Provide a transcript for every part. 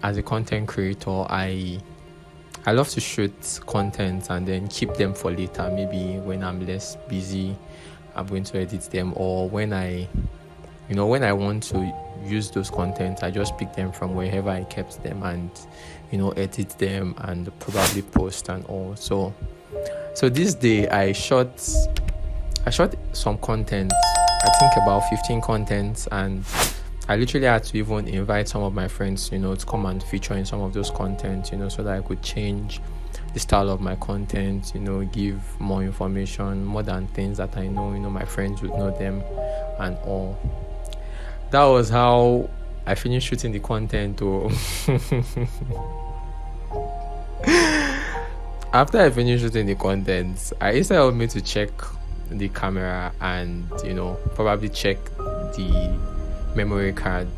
as a content creator, I love to shoot content and then keep them for later. Maybe when I'm less busy, I'm going to edit them, or when I want to use those content, I just pick them from wherever I kept them and edit them and probably post and all. So this day I shot some content, I think about 15 contents, and I literally had to even invite some of my friends, to come and feature in some of those content, so that I could change the style of my content, give more information, more than things that I know, my friends would know them and all. That was how I finished shooting the content. After I finished shooting the content, instead of me to check the camera and probably check the memory card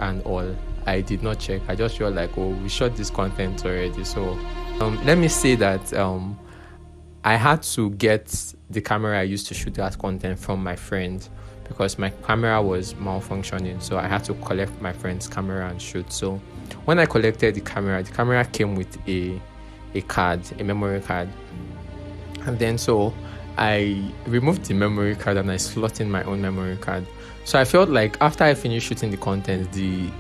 and all, I did not check. I just felt like, we shot this content already. So let me say that I had to get the camera I used to shoot that content from my friend, because my camera was malfunctioning, so I had to collect my friend's camera and shoot. So when I collected the camera came with a card, a memory card, and then so I removed the memory card and I slot in my own memory card. So I felt like after I finished shooting the content, the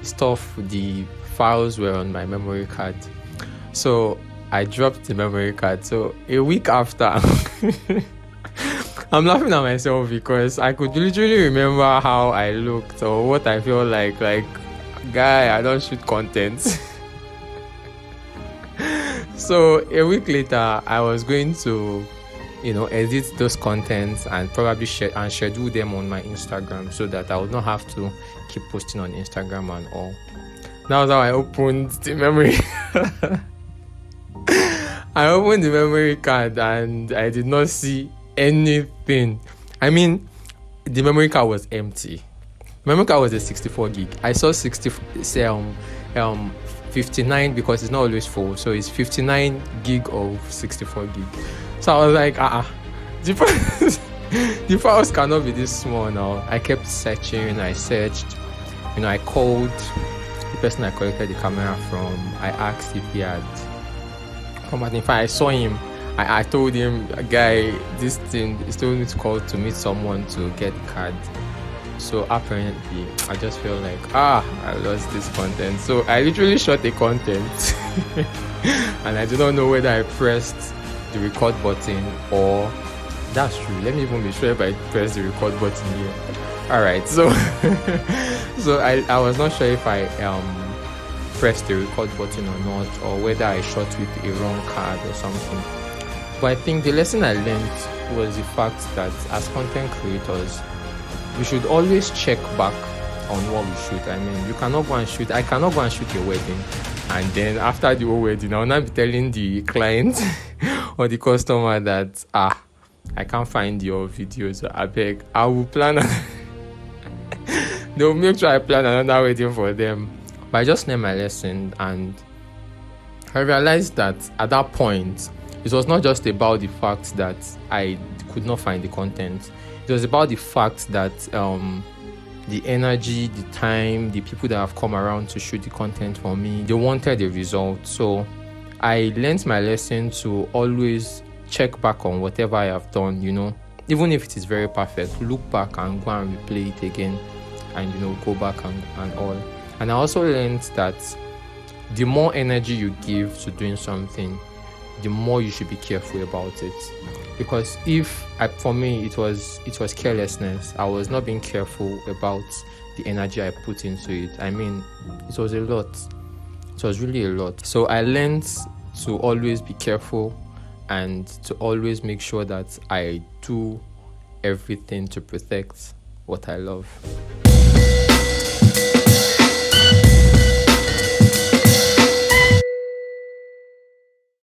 files were on my memory card. So I dropped the memory card. So a week after, I'm laughing at myself because I could literally remember how I looked or what I feel like guy, I don't shoot content. So a week later, I was going to edit those contents and probably schedule them on my Instagram, so that I would not have to keep posting on Instagram and all. That was how I opened the memory. I opened the memory card and I did not see anything. I mean, the memory card was empty. Memory card was a 64 gig. I saw 59 because it's not always full, so it's 59 gig of 64 gig. So I was like, the files cannot be this small now. I kept searching. I searched. I called the person I collected the camera from. I asked if he had come out. In fact, I saw him. I told him, guy, this thing is told me to call to meet someone to get card. So apparently, I just feel like, I lost this content. So I literally shot the content. And I do not know whether I pressed the record button or... That's true. Let me even be sure if I press the record button here. Alright, so... so I was not sure if I pressed the record button or not, or whether I shot with a wrong card or something. But I think the lesson I learned was the fact that as content creators, we should always check back on what we shoot. I mean, you cannot go and shoot. I cannot go and shoot a wedding, and then after the whole wedding, I will not be telling the client or the customer that I can't find your videos. I beg. I will plan. They will make sure I plan another wedding for them. But I just learned my lesson, and I realized that at that point, it was not just about the fact that I could not find the content. It was about the fact that the energy, the time, the people that have come around to shoot the content for me, they wanted the result. So I learned my lesson to always check back on whatever I have done, even if it is very perfect, look back and go and replay it again and, go back and all. And I also learned that the more energy you give to doing something, the more you should be careful about it. Because for me, it was carelessness. I was not being careful about the energy I put into it. I mean, it was a lot. It was really a lot. So I learned to always be careful and to always make sure that I do everything to protect what I love.